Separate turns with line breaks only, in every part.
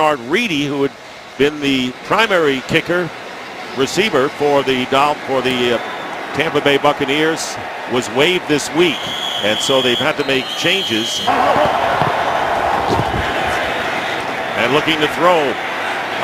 Bernard Reedy, who had been the primary receiver for the Tampa Bay Buccaneers, was waived this week, and so they've had to make changes. And looking to throw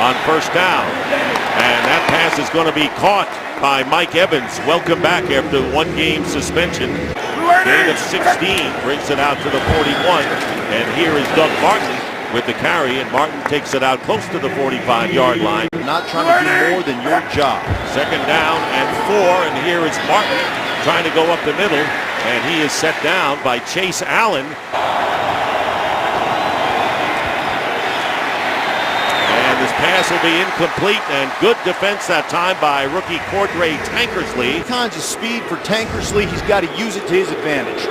on first down, and that pass is going to be caught by Mike Evans. Welcome back after the one-game suspension. Gain of 16 brings it out to the 41, and here is Doug Martin with the carry, and Martin takes it out close to the 45-yard line.
Not trying to do more than your job.
Second down and 4, and here is Martin trying to go up the middle, and he is set down by Chase Allen. This pass will be incomplete, and good defense that time by rookie Cordray Tankersley.
Kinds of speed for Tankersley, he's got to use it to his advantage.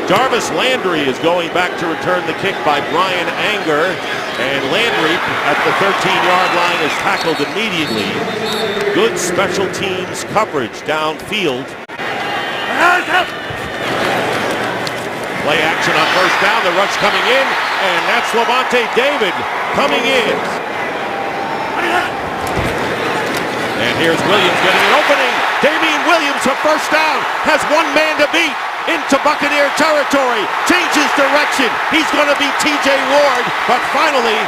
Jarvis Landry is going back to return the kick by Brian Anger, and Landry at the 13-yard line is tackled immediately. Good special teams coverage downfield. Play action on first down, the rush coming in, and that's Lavonte David coming in. And here's Williams getting an opening. Damian Williams for first down. Has one man to beat into Buccaneer territory. Changes direction. He's going to beat TJ Ward. But finally,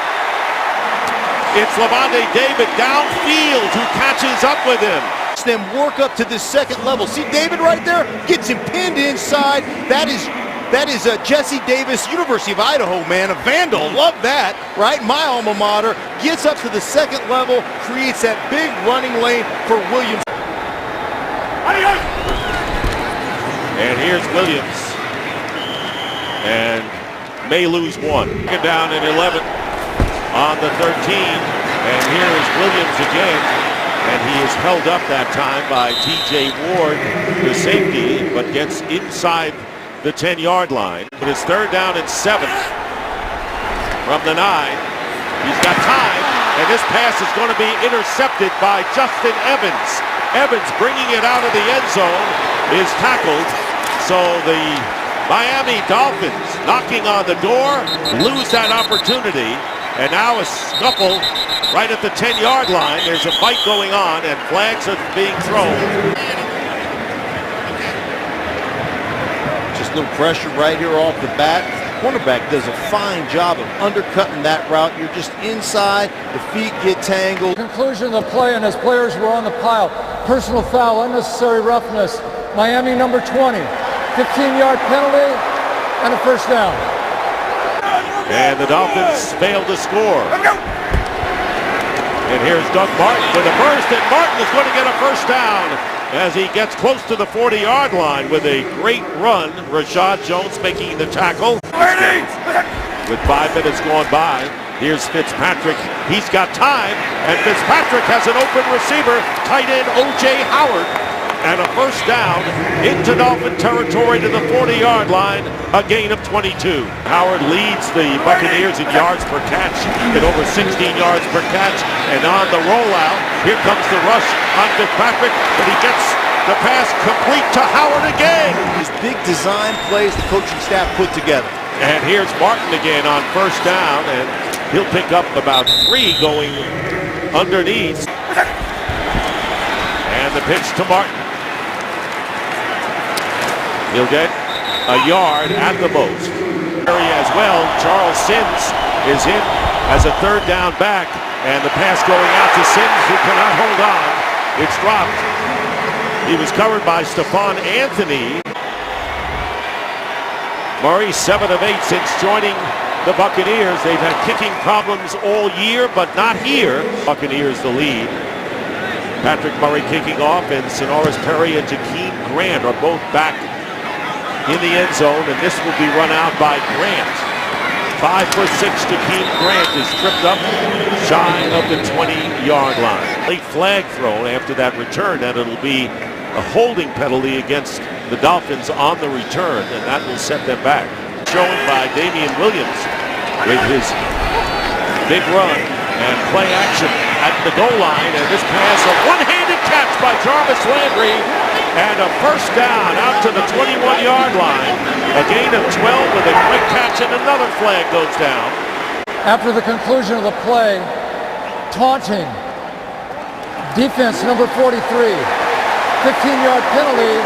it's Lavonte David downfield who catches up with him.
Them work up to this second level. See David right there? Gets him pinned inside. That is Jesse Davis, University of Idaho, man, a vandal. Love that, right? My alma mater. Gets up to the second level, creates that big running lane for Williams.
And here's Williams. And may lose one. Down at 11 on the 13. And here is Williams again. And he is held up that time by TJ Ward, the safety, but gets inside the 10-yard line. But it's third down and 7 from the 9. He's got time, and this pass is going to be intercepted by Justin Evans. Evans bringing it out of the end zone is tackled. So the Miami Dolphins knocking on the door, lose that opportunity, and now a scuffle right at the 10-yard line. There's a fight going on, and flags are being thrown.
Little pressure right here off the bat. Cornerback does a fine job of undercutting that route. You're just inside, the feet get tangled.
Conclusion of the play, and as players were on the pile, personal foul, unnecessary roughness. Miami number 20, 15-yard penalty, and a first down.
And the Dolphins failed to score. And here's Doug Martin with a burst, and Martin is going to get a first down as he gets close to the 40-yard line with a great run. Rashad Jones making the tackle. With 5 minutes going by, here's Fitzpatrick. He's got time, and Fitzpatrick has an open receiver, tight end O.J. Howard, and a first down into Dolphin territory to the 40-yard line, a gain of 22. Howard leads the Buccaneers in yards per catch at over 16 yards per catch, and on the rollout, here comes the rush on Fitzpatrick, but he gets the pass complete to Howard again.
These big design plays the coaching staff put together.
And here's Martin again on first down, and he'll pick up about 3 going underneath. And the pitch to Martin. He'll get a yard at the most. Area as well. Charles Sims is in as a third down back, and the pass going out to Sims, who cannot hold on. It's dropped. He was covered by Stephon Anthony. Murray 7 of 8 since joining the Buccaneers. They've had kicking problems all year, but not here. Buccaneers the lead. Patrick Murray kicking off, and Sonoris Perry and Jakeem Grant are both back in the end zone, and this will be run out by Grant. 5'6" Jakeem Grant is tripped up shy of the 20-yard line. Late flag thrown after that return, and it'll be a holding penalty against the Dolphins on the return, and that will set them back. Shown by Damian Williams with his big run and play action at the goal line, and this pass, a one-handed catch by Jarvis Landry, and a first down out to the 21-yard line. A gain of 12 with a quick catch, and another flag goes down.
After the conclusion of the play, taunting. Defense number 43. 15-yard penalty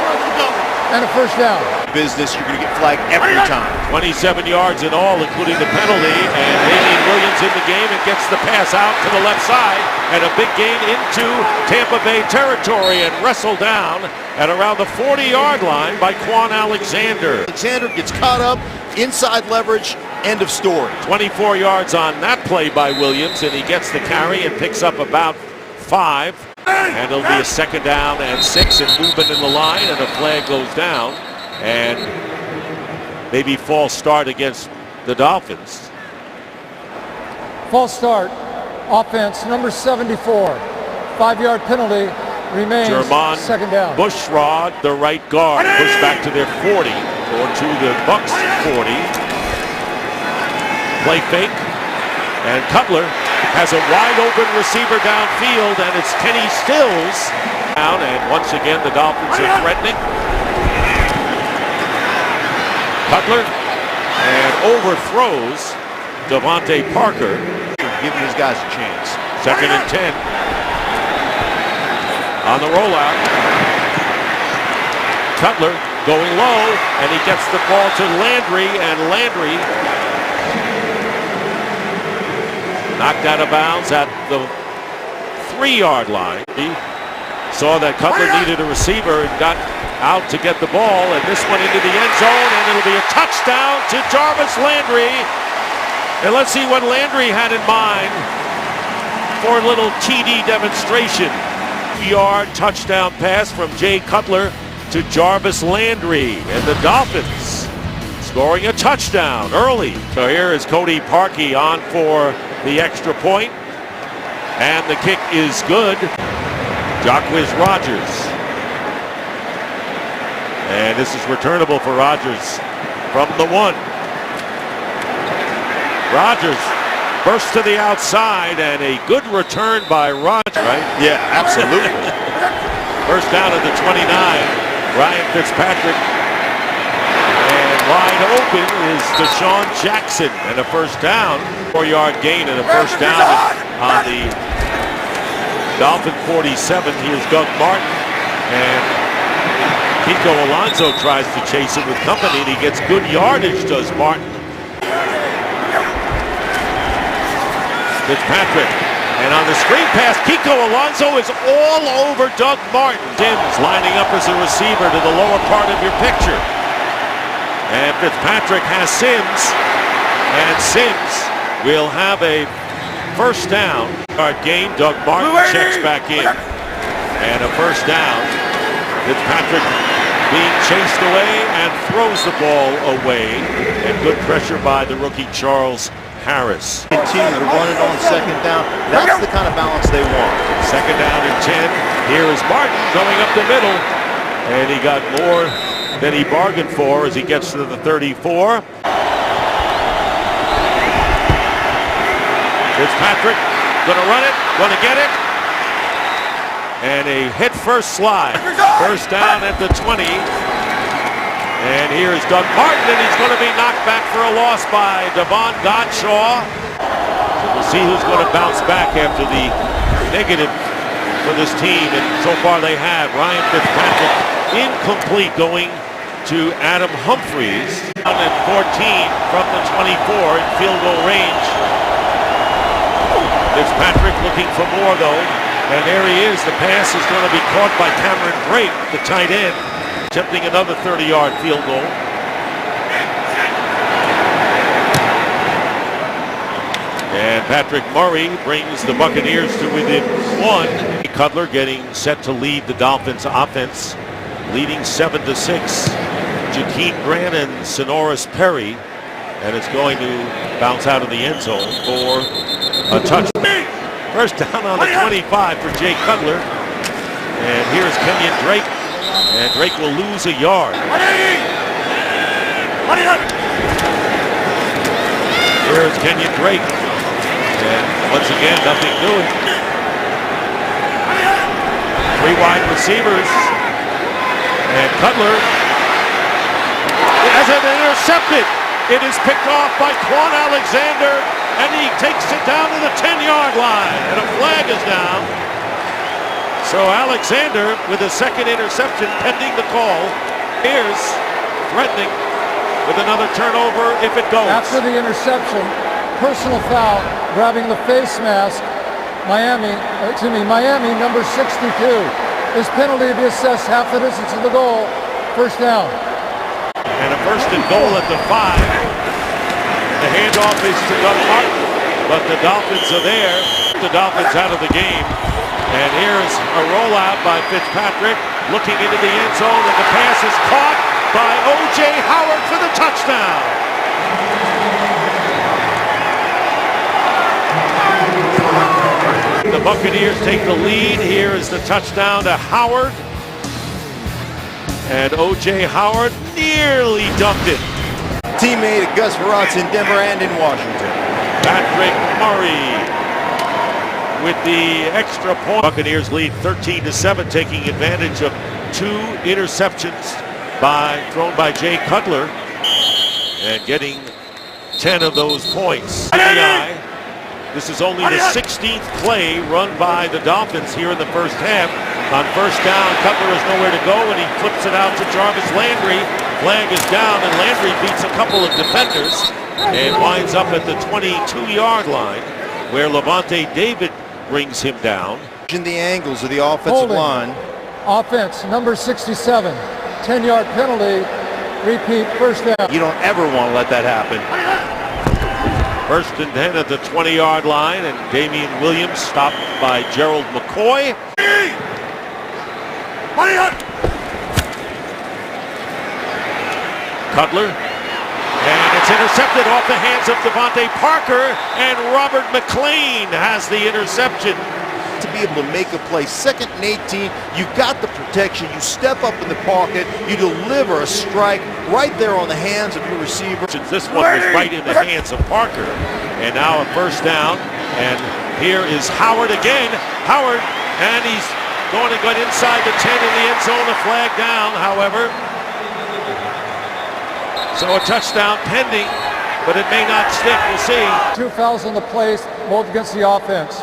and a first down.
Business, you're going to get flagged every time.
27 yards in all, including the penalty, and Damian Williams in the game and gets the pass out to the left side, and a big gain into Tampa Bay territory and wrestled down at around the 40-yard line by Quan Alexander.
Alexander gets caught up, inside leverage, end of story.
24 yards on that play by Williams, and he gets the carry and picks up about 5. And it'll be a second down and 6 and movement in the line, and a flag goes down. And maybe false start against the Dolphins.
False start. Offense number 74. 5-yard penalty remains.
Jermon
second down.
Bushrod, the right guard, pushed back to their 40 or to the Bucs 40. Play fake, and Cutler has a wide open receiver downfield, and it's Kenny Stills down, and once again the Dolphins are threatening. Cutler and overthrows Devontae Parker.
Giving these guys a chance.
Second and 10 on the rollout. Cutler going low, and he gets the ball to Landry, and Landry knocked out of bounds at the 3-yard line. He saw that Cutler needed a receiver and got out to get the ball, and this one into the end zone, and it'll be a touchdown to Jarvis Landry. And let's see what Landry had in mind for a little TD demonstration. 2-yard touchdown pass from Jay Cutler to Jarvis Landry, and the Dolphins scoring a touchdown early. So here is Cody Parkey on for the extra point, and the kick is good. Jacquizz Rodgers, and this is returnable for Rodgers from the 1. Rodgers bursts to the outside, and a good return by Rodgers, right?
Yeah, absolutely.
First down at the 29. Ryan Fitzpatrick, and wide open is Deshaun Jackson, and a first down. 4-yard gain and a first down on the Dolphin 47. Here's Doug Martin, and Kiko Alonso tries to chase him with company, and he gets good yardage, does Martin. Fitzpatrick, and on the screen pass, Kiko Alonso is all over Doug Martin. Sims lining up as a receiver to the lower part of your picture. And Fitzpatrick has Sims, and Sims will have a first down. Yard gain, Doug Martin checks back in. And a first down. Fitzpatrick being chased away and throws the ball away. And good pressure by the rookie Charles Harris.
Continue to run it on second down. That's the kind of balance they want.
Second down and 10. Here is Martin going up the middle. And he got more than he bargained for as he gets to the 34. Fitzpatrick gonna run it, gonna get it. And a hit first slide. First down at the 20. And here's Doug Martin, and he's going to be knocked back for a loss by Devon Godshaw. So we'll see who's going to bounce back after the negative for this team, and so far they have. Ryan Fitzpatrick incomplete, going to Adam Humphries. Down at 14 from the 24 in field goal range. Fitzpatrick looking for more though, and there he is. The pass is going to be caught by Cameron Drake, the tight end, attempting another 30-yard field goal. And Patrick Murray brings the Buccaneers to within 1. Cutler getting set to lead the Dolphins offense, leading 7-6. Jakeem Grant and Sonoris Perry, and it's going to bounce out of the end zone for a touchdown. First down on the 25 for Jay Cutler. And here's Kenyon Drake. And Drake will lose a yard. Here's Kenyon Drake. And once again, nothing doing. 3 wide receivers. And Cutler has it intercepted. It is picked off by Quan Alexander. and he takes it down to the 10-yard line, and a flag is down. So Alexander with a second interception pending the call. Here's threatening with another turnover if it goes.
After the interception, personal foul, grabbing the face mask. Miami, number 62. This penalty to be assessed half the distance of the goal. First down.
And a first and goal at the 5. The handoff is to Doug Martin, but the Dolphins are there. The Dolphins out of the game. And here's a rollout by Fitzpatrick, looking into the end zone, and the pass is caught by O.J. Howard for the touchdown. The Buccaneers take the lead. Here is the touchdown to Howard. And O.J. Howard nearly dumped it.
Teammate of Gus Verrat's in Denver and in Washington.
Patrick Murray with the extra point. Buccaneers lead 13-7, taking advantage of 2 interceptions thrown by Jay Cutler and getting 10 of those points. This is only the 16th play run by the Dolphins here in the first half. On first down, Cutler has nowhere to go, and he flips it out to Jarvis Landry. Flag is down, and Landry beats a couple of defenders and winds up at the 22-yard line, where Levante David brings him down.
In the angles of the offensive line.
Offense, number 67. 10-yard penalty. Repeat, first down.
You don't ever want to let that happen.
First and 10 at the 20-yard line, and Damian Williams stopped by Gerald McCoy. Cutler, and it's intercepted off the hands of Devontae Parker, and Robert McLean has the interception.
To be able to make a play, 2nd and 18, you got the protection, you step up in the pocket, you deliver a strike right there on the hands of your receiver.
This one was right in the hands of Parker, and now a first down, and here is Howard again. Howard, and he's going to get inside the 10 in the end zone, a flag down, however. So a touchdown pending, but it may not stick, we'll see.
2 fouls on the play, both against the offense.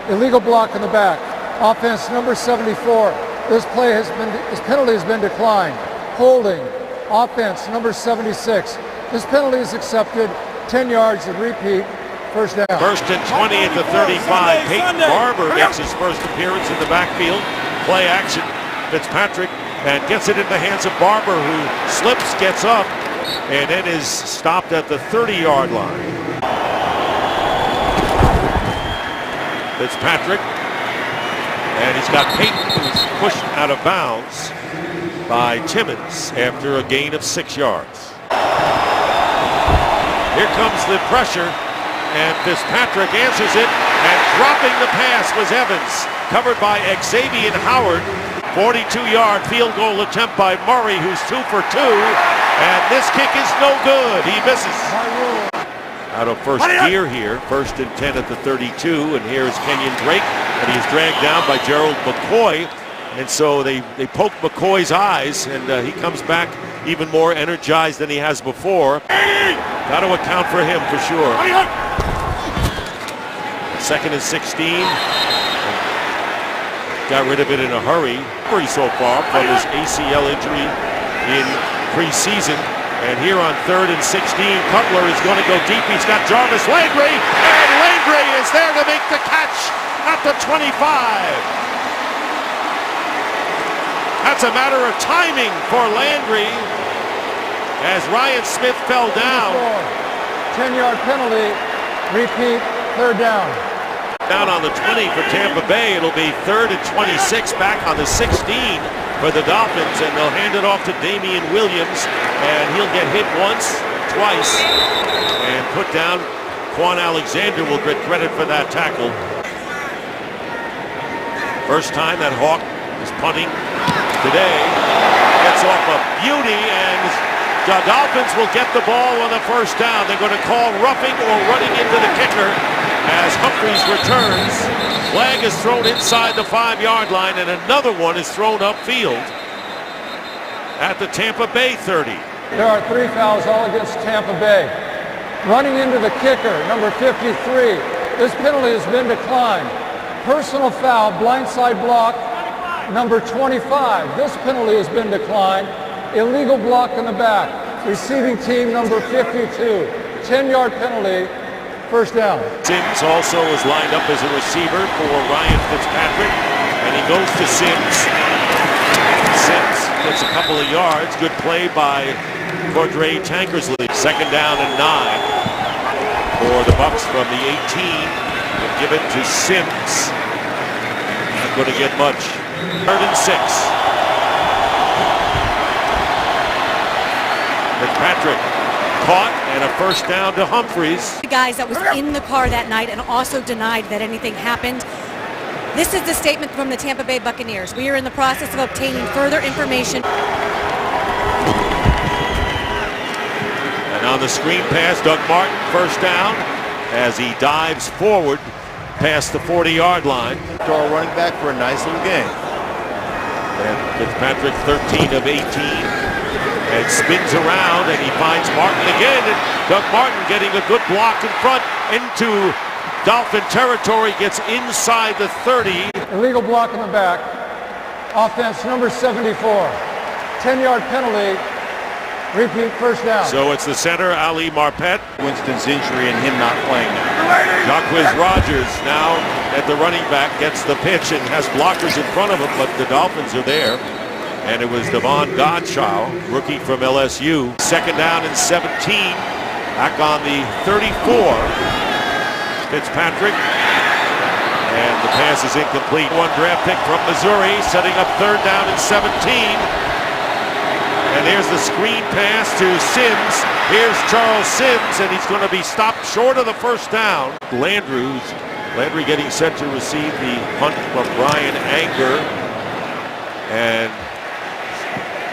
Illegal block in the back. Offense number 74. This penalty has been declined. Holding. Offense number 76. This penalty is accepted. 10 yards and repeat. First down.
First and 20 at the 35. Peyton Barber makes his first appearance in the backfield. Play action. Fitzpatrick and gets it in the hands of Barber, who slips, gets up, and then is stopped at the 30-yard line. Fitzpatrick, and he's got Peyton, who's pushed out of bounds by Timmons after a gain of 6 yards. Here comes the pressure, and Fitzpatrick answers it, and dropping the pass was Evans, covered by Xavier Howard. 42-yard field goal attempt by Murray, who's 2 for 2, and this kick is no good. He misses. Out of first gear here, first and 10 at the 32, and here's Kenyon Drake, and he's dragged down by Gerald McCoy, and so they poke McCoy's eyes, and he comes back even more energized than he has before. Got to account for him for sure. Second and 16. Got rid of it in a hurry so far from his ACL injury in preseason. And here on 3rd and 16, Cutler is going to go deep. He's got Jarvis Landry, and Landry is there to make the catch at the 25. That's a matter of timing for Landry as Ryan Smith fell down.
10-yard penalty, repeat, third down.
Down on the 20 for Tampa Bay. It'll be 3rd and 26 back on the 16 for the Dolphins, and they'll hand it off to Damian Williams, and he'll get hit once, twice, and put down. Quan Alexander will get credit for that tackle. First time that Hawk is punting today. Gets off a beauty, and the Dolphins will get the ball on the first down. They're going to call roughing or running into the kicker as Humphries returns. Flag is thrown inside the 5-yard line, and another one is thrown upfield at the Tampa Bay 30.
There are 3 fouls all against Tampa Bay. Running into the kicker, number 53. This penalty has been declined. Personal foul, blindside block, number 25. This penalty has been declined. Illegal block in the back. Receiving team number 52. 10-yard penalty, first down.
Sims also is lined up as a receiver for Ryan Fitzpatrick, and he goes to Sims. Sims gets a couple of yards. Good play by Cordray Tankersley. Second down and 9 for the Bucs from the 18. And give it to Sims. Not going to get much. 3rd and 6. Fitzpatrick caught and a first down to Humphreys.
The guys that was in the car that night and also denied that anything happened. This is the statement from the Tampa Bay Buccaneers. We are in the process of obtaining further information.
And on the screen pass, Doug Martin, first down as he dives forward past the 40-yard line.
Our running back for a nice little game.
And Fitzpatrick 13 of 18 and spins around and he finds Martin again. And Doug Martin getting a good block in front into Dolphin territory, gets inside the 30.
Illegal block in the back. Offense number 74. 10-yard penalty. Repeat first down.
So it's the center, Ali Marpet.
Winston's injury and him not playing now.
Jacquizz Rodgers now at the running back gets the pitch and has blockers in front of him, but the Dolphins are there. And it was Devon Godchaux, rookie from LSU. Second down and 17. Back on the 34. Fitzpatrick. And the pass is incomplete. One draft pick from Missouri, setting up third down and 17. And there's the screen pass to Sims. Here's Charles Sims, and he's going to be stopped short of the first down. Landry getting set to receive the punt from Brian Anger. And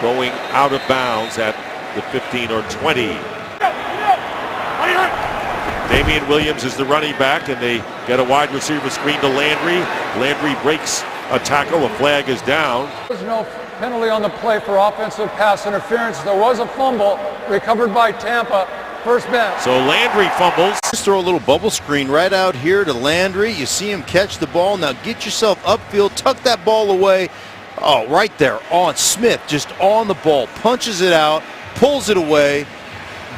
going out of bounds at the 15 or 20. Damian Williams is the running back, and they get a wide receiver screen to Landry. Landry breaks a tackle. A flag is down.
There's no penalty on the play for offensive pass interference. There was a fumble recovered by Tampa. First bench.
So Landry fumbles.
Just throw a little bubble screen right out here to Landry. You see him catch the ball. Now get yourself upfield. Tuck that ball away. Oh, right there on Smith. Just on the ball. Punches it out. Pulls it away.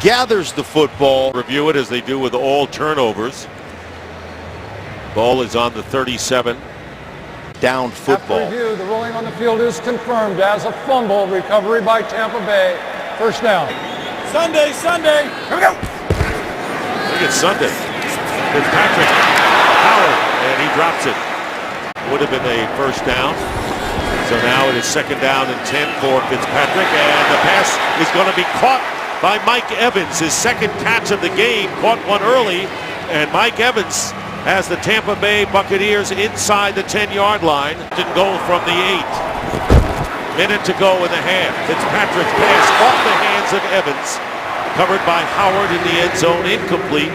Gathers the football.
Review it as they do with all turnovers. Ball is on the 37.
Down football.
After review, the ruling on the field is confirmed as a fumble recovery by Tampa Bay. First down.
Sunday. Here we go.
Look at Sunday. Fitzpatrick, Howard, and he drops it. Would have been a first down. So now it is second down and 10 for Fitzpatrick, and the pass is going to be caught by Mike Evans. His second catch of the game, caught one early, and Mike Evans has the Tampa Bay Buccaneers inside the 10-yard line. Didn't go from the 8. Minute to go in the half. Fitzpatrick's pass off the hands of Evans, covered by Howard in the end zone, incomplete.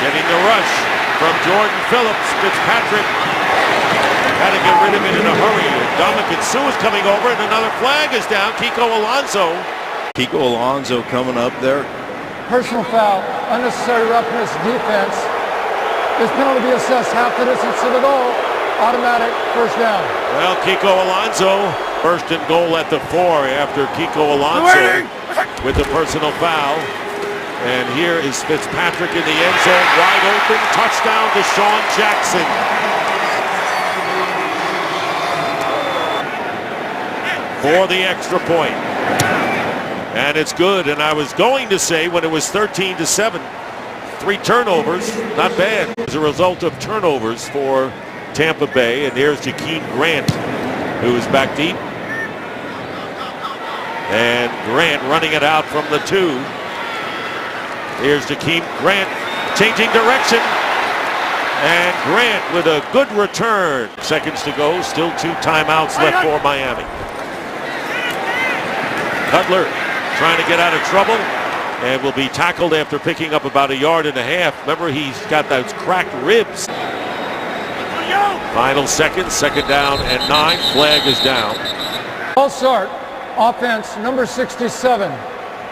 Getting the rush from Jordan Phillips. Fitzpatrick had to get rid of it in a hurry. Dominican Sue is coming over, and another flag is down. Kiko
Alonso coming up there.
Personal foul, unnecessary roughness, defense. This penalty be assessed half the distance to the goal. Automatic first down.
Well, Kiko Alonso, first and goal at the 4 after Kiko Alonso with the personal foul. And here is Fitzpatrick in the end zone, wide open, touchdown to Sean Jackson. For the extra point. And it's good, and I was going to say when it was 13-7, 3 turnovers, not bad as a result of turnovers for Tampa Bay. And here's Jakeem Grant, who is back deep. And Grant running it out from the 2. Here's Jakeem Grant changing direction. And Grant with a good return. Seconds to go, still 2 timeouts left for Miami. Cutler trying to get out of trouble and will be tackled after picking up about 1.5 yards. Remember, he's got those cracked ribs. Final seconds, second down and 9. Flag is down.
False start. Offense, number 67.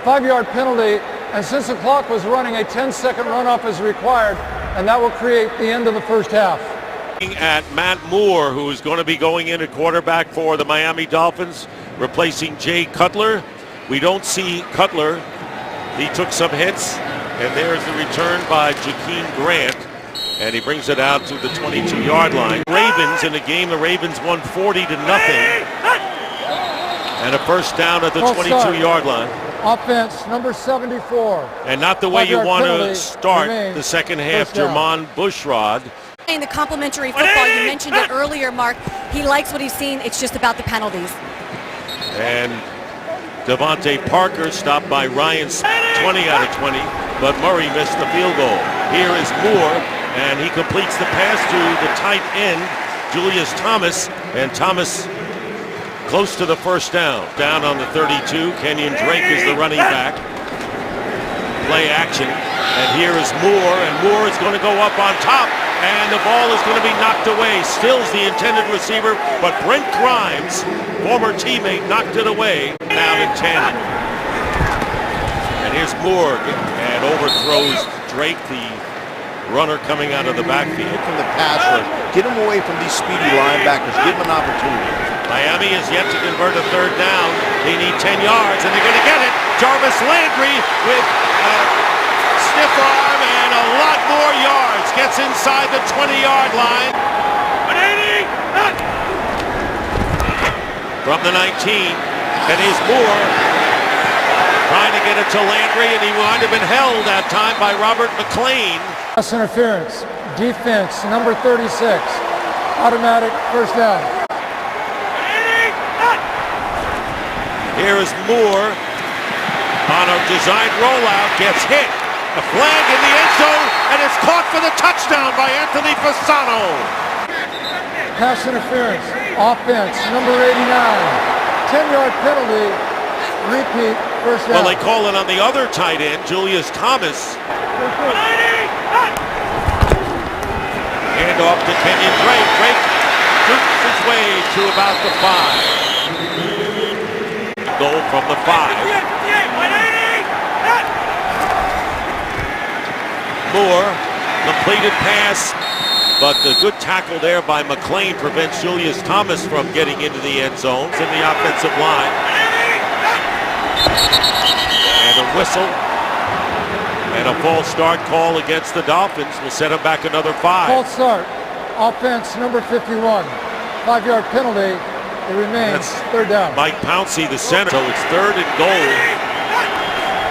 5-yard penalty, and since the clock was running, a 10-second runoff is required, and that will create the end of the first half.
At Matt Moore, who is going to be going in at quarterback for the Miami Dolphins, replacing Jay Cutler. We don't see Cutler. He took some hits, and there's the return by Jakeem Grant, and he brings it out to the 22-yard line. Ravens in the game, the Ravens won 40-0, and a first down at the 22-yard line.
Offense, number 74.
And not the way you want to start the second half, Jermon Bushrod.
The complimentary football, you mentioned it earlier, Mark. He likes what he's seen. It's just about the penalties.
And Devontae Parker stopped by Ryan, 20 out of 20, but Murray missed the field goal. Here is Moore, and he completes the pass to the tight end, Julius Thomas, and Thomas close to the first down. Down on the 32, Kenyon Drake is the running back. Play action, and here is Moore, and Moore is going to go up on top, and the ball is going to be knocked away. Stills the intended receiver, but Brent Grimes, former teammate, knocked it away. Down at 10. And here's Moore, and overthrows Drake, the runner coming out of the backfield.
From the pass rush, get him away from these speedy linebackers, give him an opportunity.
Miami is yet to convert a third down. They need 10 yards, and they're going to get it. Jarvis Landry with a stiff arm and a lot more yards. Gets inside the 20-yard line. 180! From the 19, and here's Moore trying to get it to Landry, and he might have been held that time by Robert McLean.
Pass interference. Defense, number 36. Automatic first down.
Here is Moore on a designed rollout, gets hit. A flag in the end zone, and it's caught for the touchdown by Anthony Fasano.
Pass interference. Offense, number 89. 10-yard penalty. Repeat, first down.
Well, they call it on the other tight end, Julius Thomas. Hand off to Kenyon Drake. Drake shoots his way to about the 5. Goal from the 5. Moore, completed pass, but the good tackle there by McLean prevents Julius Thomas from getting into the end zones in the offensive line. And a whistle and a false start call against the Dolphins will set them back another 5.
False start. Offense, number 51. 5-yard penalty. It remains third down.
Mike Pouncey, the center. So it's third and goal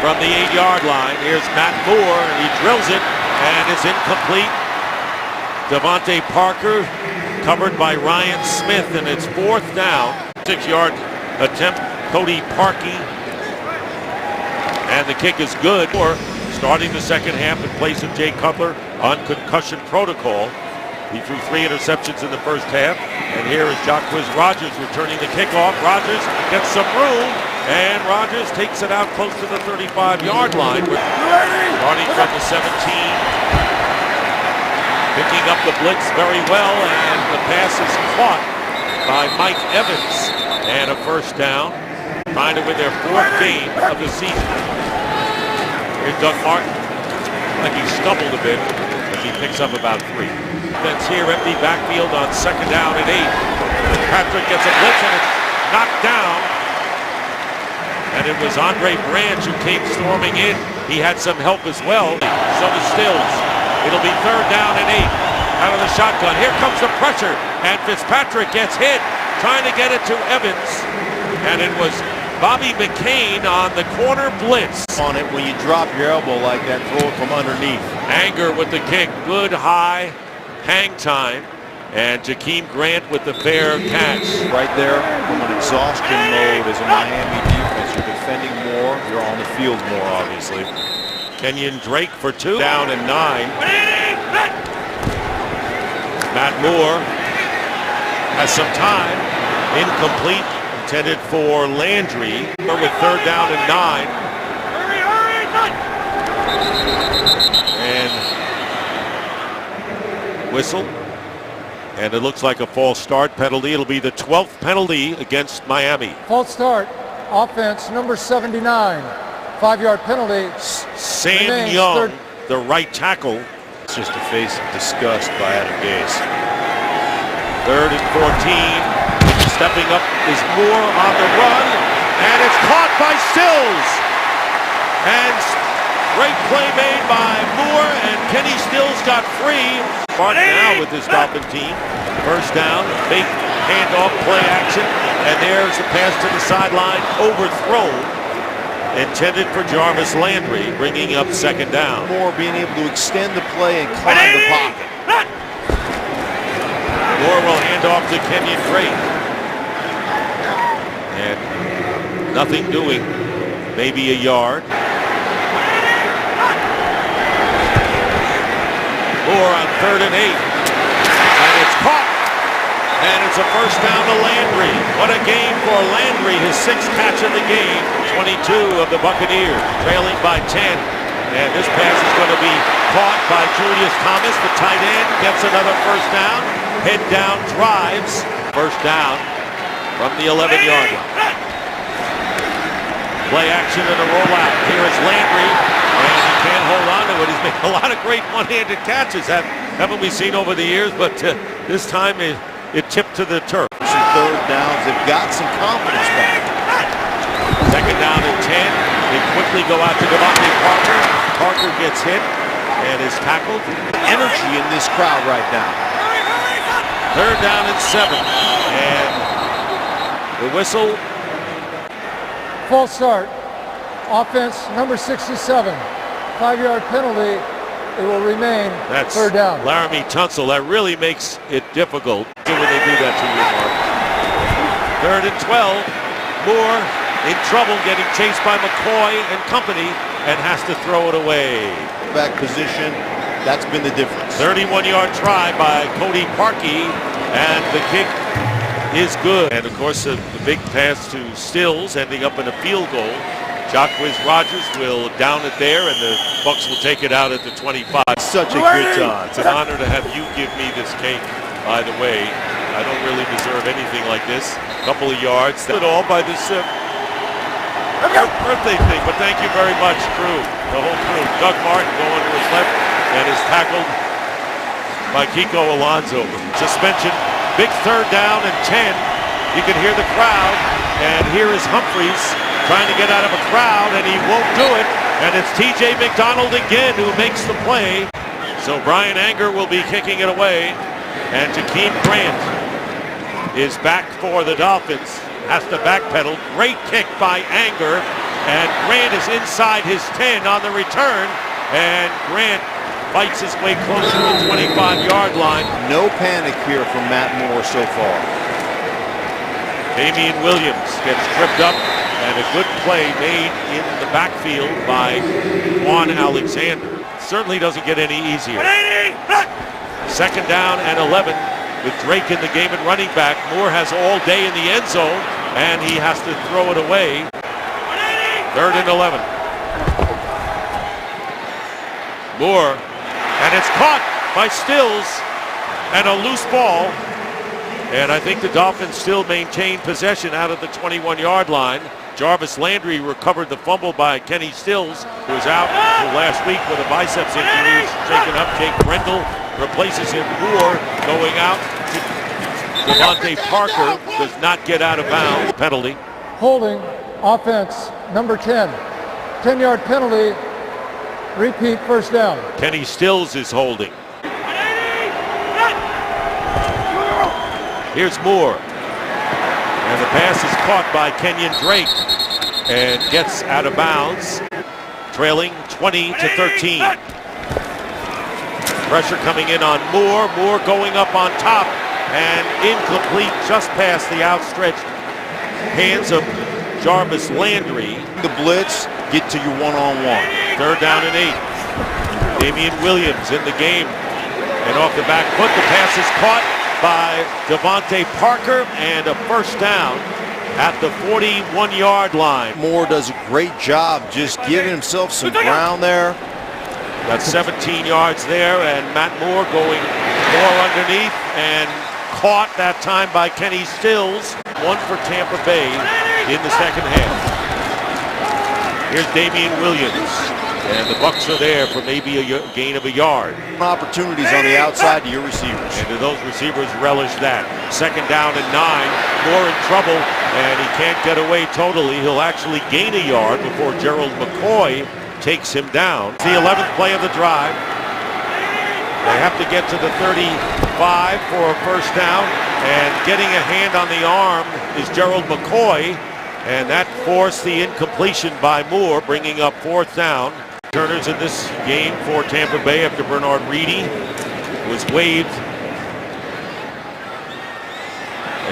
from the 8-yard line. Here's Matt Moore, and he drills it, and it's incomplete. Devontae Parker covered by Ryan Smith, and it's fourth down. 6-yard attempt, Cody Parkey. And the kick is good. Moore starting the second half in place of Jay Cutler on concussion protocol. He threw 3 interceptions in the first half. And here is Jacquizz Rodgers returning the kickoff. Rodgers gets some room, and Rodgers takes it out close to the 35-yard line. Starting from the 17. Picking up the blitz very well, and the pass is caught by Mike Evans. And a first down. Trying to win their 4th game of the season. Here's Doug Martin. Like he stumbled a bit as he picks up about 3. That's here, empty backfield on second down and 8. Patrick gets a blitz and it's knocked down. And it was Andre Branch who came storming in. He had some help as well. So does Stills. It'll be third down and 8. Out of the shotgun. Here comes the pressure. And Fitzpatrick gets hit. Trying to get it to Evans. And it was Bobby McCain on the corner blitz.
On it when you drop your elbow like that, throw it from underneath.
Anger with the kick. Good high hang time. And Jakeem Grant with the fair catch.
Right there from an exhaustion mode as a Miami defense. You're defending more. You're on the field more, obviously.
Kenyon Drake for 2. Down and 9. Matt Moore has some time. Incomplete. Intended for Landry. With third down and 9. And whistle. And it looks like a false start penalty. It'll be the 12th penalty against Miami.
False start. Offense, number 79. 5-yard penalty.
Sam
Remains
Young,
third.
the right tackle.
It's just a face of disgust by Adam Gase.
3rd and 14. Stepping up is Moore on the run, and it's caught by Stills. And great play made by Moore, and Kenny Stills got free. Martin now with this Dolphin team. First down, fake handoff, play action, and there's the pass to the sideline, overthrown. Intended for Jarvis Landry, bringing up 2nd down.
Moore being able to extend the play and climb the pocket.
Moore will hand off to Kenyon Drake. And nothing doing, maybe a yard. Moore on 3rd and 8. And it's caught. And it's a first down to Landry. What a game for Landry, his 6th catch of the game. 22 of the Buccaneers, trailing by 10. And this pass is going to be caught by Julius Thomas, the tight end. Gets another first down. Head down drives. First down from the 11-yard line. Play action and a rollout. Here is Landry. And he can't hold on to it. He's made a lot of great one-handed catches. Haven't we seen over the years? But this time it tipped to the turf.
Some 3rd downs. They've got some confidence back.
2nd down and 10. They quickly go out to Devontae Parker. Parker gets hit and is tackled.
Energy in this crowd right now.
3rd down and 7. And the whistle.
Full start. Offense, number 67. 5-yard penalty. It will remain
That's
3rd down.
Laramie Tunsil. That really makes it difficult when they do that to you, Mark. 3rd and 12. Moore in trouble, getting chased by McCoy and company, and has to throw it away.
Back position, that's been the difference.
31-yard try by Cody Parkey, and the kick is good. And of course, the big pass to Stills, ending up in a field goal. Jacquizz Rodgers will down it there, and the Bucs will take it out at the 25.
Such a good time.
It's an honor to have you give me this cake, by the way. I don't really deserve anything like this. A couple of yards. That's it all by this birthday thing, but thank you very much, crew, the whole crew. Doug Martin going to his left and is tackled by Kiko Alonso. Suspension, big 3rd down and 10. You can hear the crowd, and here is Humphreys trying to get out of a crowd, and he won't do it. And it's T.J. McDonald again who makes the play. So Brian Anger will be kicking it away, and Jakeem Grant is back for the Dolphins. Has to backpedal. Great kick by Anger, and Grant is inside his 10 on the return, and Grant fights his way closer to the 25-yard line.
No panic here from Matt Moore so far.
Damian Williams gets tripped up, and a good play made in the backfield by Juan Alexander. Certainly doesn't get any easier. 2nd down and 11 with Drake in the game and running back. Moore has all day in the end zone, and he has to throw it away. 3rd and 11. Moore, and it's caught by Stills, and a loose ball. And I think the Dolphins still maintain possession out of the 21-yard line. Jarvis Landry recovered the fumble by Kenny Stills, who was out last week with a biceps injury. Shaken up. Jake Brendel replaces him. Moore going out. Devontae Parker does not get out of bounds. Penalty.
Holding. Offense, number 10. 10-yard penalty. Repeat, 1st down.
Kenny Stills is holding. Here's Moore. And the pass is caught by Kenyon Drake and gets out of bounds, trailing 20-13. Pressure coming in on Moore. Moore going up on top and incomplete just past the outstretched hands of Jarvis Landry.
The blitz, get to your one-on-one.
3rd down and 8. Damian Williams in the game. And off the back foot, the pass is caught by Devontae Parker, and a first down at the 41-yard line.
Moore does a great job just giving himself some ground there.
Got 17 yards there, and Matt Moore going more underneath, and caught that time by Kenny Stills. One for Tampa Bay. in the second half. Here's Damian Williams, and the Bucs are there for maybe a gain of a yard.
Opportunities on the outside to your receivers.
And do those receivers relish that? Second down and 9, Moore in trouble, and he can't get away totally. He'll actually gain a yard before Gerald McCoy takes him down. It's the 11th play of the drive. They have to get to the 35 for a first down, and getting a hand on the arm is Gerald McCoy, and that forced the incompletion by Moore, bringing up fourth down. Turners in this game for Tampa Bay after Bernard Reedy was waived.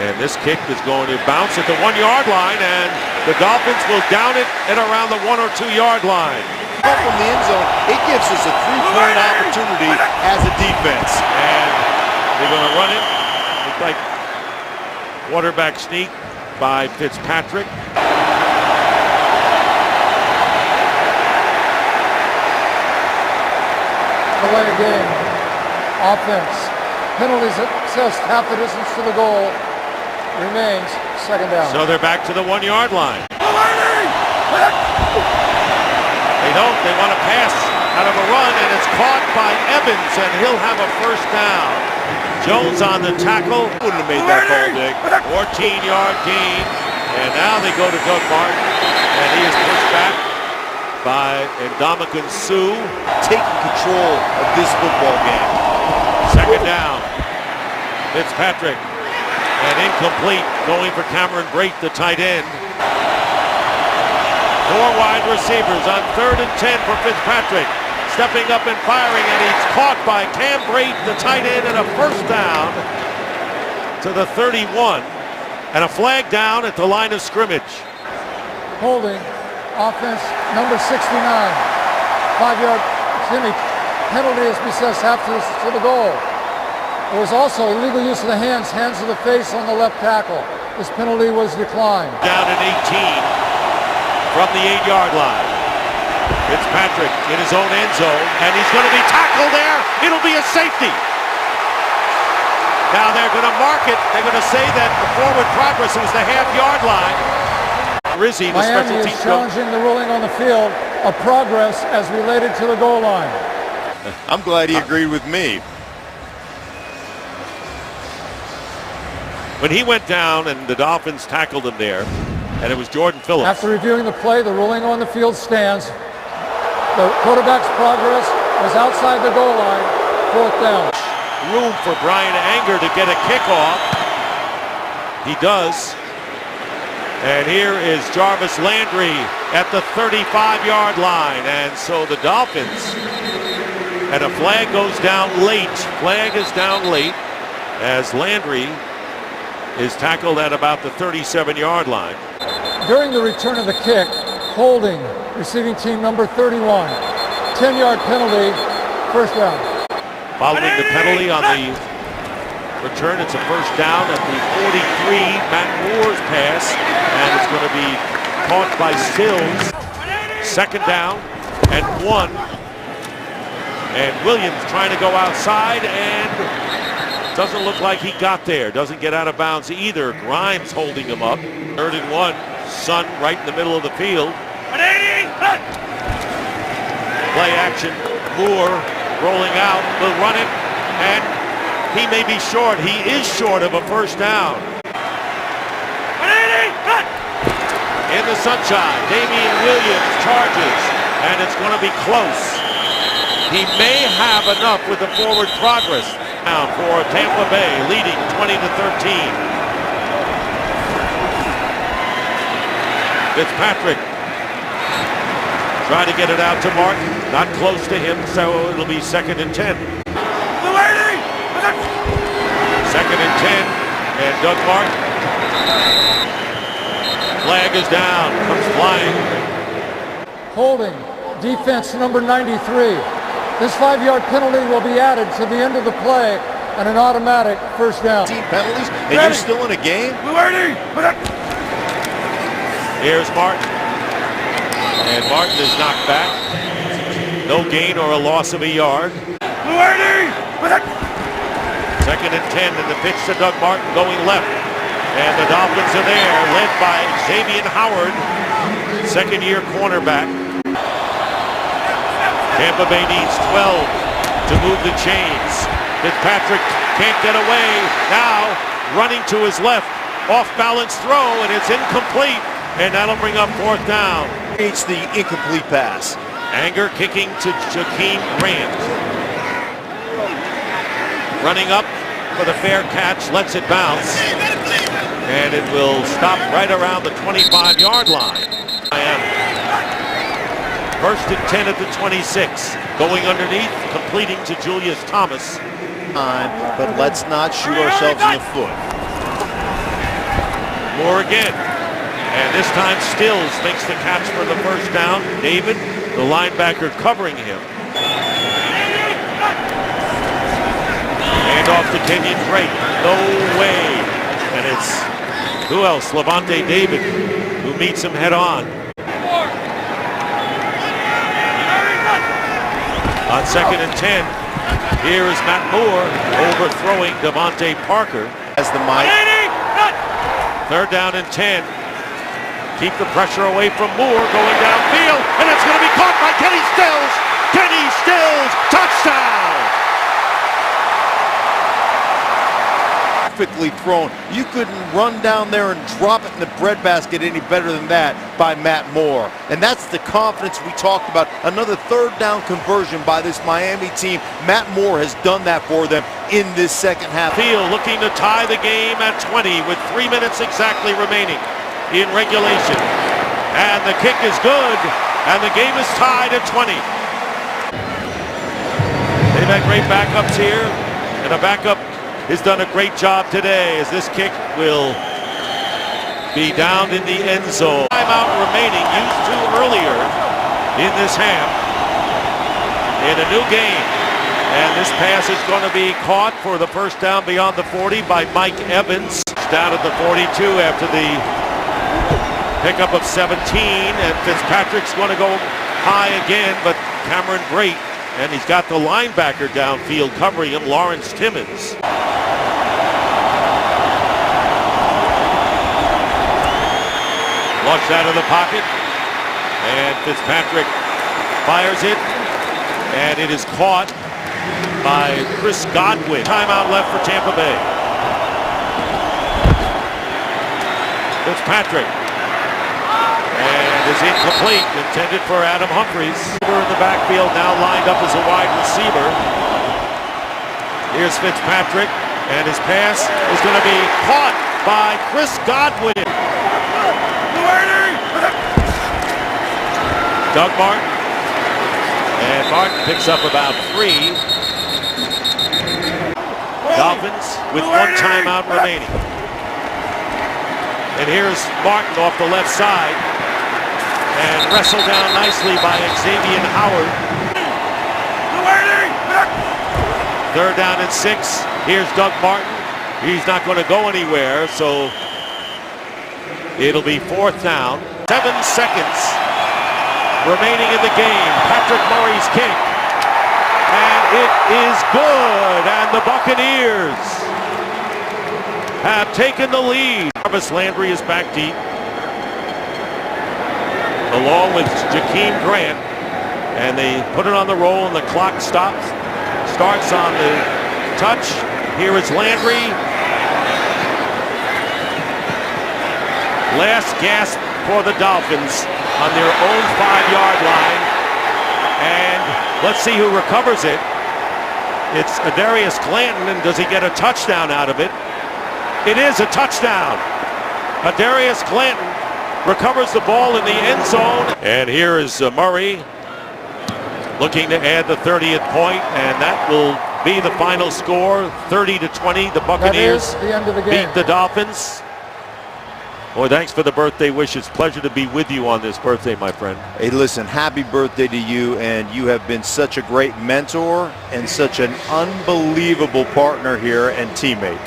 And this kick is going to bounce at the 1-yard line, and the Dolphins will down it at around the 1 or 2 yard line.
From the end zone, it gives us a 3-point opportunity as a defense.
And they're going to run it. Looks like quarterback sneak by Fitzpatrick.
Delay a game. Offense. Penalties assessed half the distance to the goal. Remains second down.
So they're back to the 1 yard line. They don't. They want to pass out of a run, and it's caught by Evans, and he'll have a first down. Jones on the tackle.
Wouldn't have made that call, Dick.
14-yard gain, and now they go to Doug Martin, and he is pushed back by Ndamukong Suh.
Taking control of this football game.
Second down. Fitzpatrick, and incomplete, going for Cameron Brate, the tight end. 4 wide receivers on 3rd and 10 for Fitzpatrick. Stepping up and firing, and he's caught by Cam Brate, the tight end, and a first down to the 31. And a flag down at the line of scrimmage.
Holding. Offense number 69. 5-yard penalty is assessed half to the goal. There was also illegal use of the hands to the face on the left tackle. This penalty was declined.
Down at 18 from the 8-yard line. Fitzpatrick in his own end zone, and he's going to be tackled there. It'll be a safety. Now they're going to mark it. They're going to say that the forward progress was the half-yard line. Rizzi, the special
Miami
teams
is challenging the ruling on the field of progress as related to the goal line.
I'm glad he agreed with me.
When he went down and the Dolphins tackled him there, and it was Jordan Phillips.
After reviewing the play, the ruling on the field stands. The quarterback's progress was outside the goal line. Fourth down.
Room for Brian Anger to get a kickoff. He does. And here is Jarvis Landry at the 35-yard line. And so the Dolphins, and a flag goes down late. Flag is down late as Landry is tackled at about the 37-yard line.
During the return of the kick, holding receiving team number 31. 10-yard penalty, first down.
Following the penalty on the return, it's a first down at the 43. Matt Moore's pass, and it's going to be caught by Stills. Second down and 1. And Williams trying to go outside, and doesn't look like he got there. Doesn't get out of bounds either. Grimes holding him up. 3rd and 1. Sun right in the middle of the field. Play action. Moore rolling out. Will run it, and he may be short. He is short of a first down. In the sunshine, Damian Williams charges, and it's going to be close. He may have enough with the forward progress. Now for Tampa Bay, leading 20-13. Fitzpatrick trying to get it out to Martin. Not close to him, so it'll be 2nd and 10. 2nd and 10, and Doug Martin. Flag is down, comes flying.
Holding, defense number 93. This 5-yard penalty will be added to the end of the play and an automatic first down.
Team penalties, and you're still in a game?
Here's Martin. And Martin is knocked back. No gain or a loss of a yard. 2nd and 10, and the pitch to Doug Martin going left. And the Dolphins are there, led by Xavier Howard, second-year cornerback. Tampa Bay needs 12 to move the chains. Fitzpatrick can't get away. Now running to his left, off-balance throw, and it's incomplete. And that'll bring up fourth down.
It's the incomplete pass.
Anger kicking to Jakeem Grant. Running up for the fair catch, lets it bounce. And it will stop right around the 25-yard line. First and 10 at the 26. Going underneath, completing to Julius Thomas.
But let's not shoot ourselves in the foot.
Moore again. And this time Stills makes the catch for the first down. David, the linebacker, covering him. Hand off to Kenyon Drake. No way. And it's, who else? Levante David, who meets him head on. On second and 10, here is Matt Moore overthrowing Devontae Parker.
As the mic.
Third down and 10. Keep the pressure away from Moore, going downfield, and it's going to be caught by Kenny Stills. Kenny Stills, touchdown!
Perfectly thrown. You couldn't run down there and drop it in the breadbasket any better than that by Matt Moore. And that's the confidence we talked about. Another third down conversion by this Miami team. Matt Moore has done that for them in this second half.
Field looking to tie the game at 20 with 3 minutes exactly remaining in regulation. And the kick is good, and the game is tied at 20. They've had great backups here, and a backup has done a great job today as this kick will be down in the end zone. Timeout remaining, used to earlier in this half in a new game. And this pass is going to be caught for the first down beyond the 40 by Mike Evans. Down at the 42 after the pickup of 17, and Fitzpatrick's going to go high again, but Cameron Brate, and he's got the linebacker downfield covering him, Lawrence Timmons. Launched out of the pocket, and Fitzpatrick fires it, and it is caught by Chris Godwin. Timeout left for Tampa Bay. Fitzpatrick, and is incomplete, intended for Adam Humphries. In the backfield, now lined up as a wide receiver. Here's Fitzpatrick, and his pass is going to be caught by Chris Godwin. Doug Martin, and Martin picks up about 3. Dolphins with 1 timeout remaining. And here's Martin off the left side, and wrestled down nicely by Xavier Howard. Third down and 6. Here's Doug Martin. He's not going to go anywhere, so it'll be fourth down. 7 seconds remaining in the game. Patrick Murray's kick, and it is good, and the Buccaneers have taken the lead. Jarvis Landry is back deep, along with Jakeem Grant, and they put it on the roll, and the clock starts on the touch. Here is Landry. Last gasp for the Dolphins on their own 5-yard line, and let's see who recovers it. It's Adarius Clanton, and does he get a touchdown out of it? It is a touchdown. Adarius Clanton recovers the ball in the end zone. And here is Murray looking to add the 30th point, and that will be the final score, 30-20. The Buccaneers
the end of the game.
beat the Dolphins. Boy, thanks for the birthday wishes. Pleasure to be with you on this birthday, my friend.
Hey, listen, happy birthday to you, and you have been such a great mentor and such an unbelievable partner here and teammate.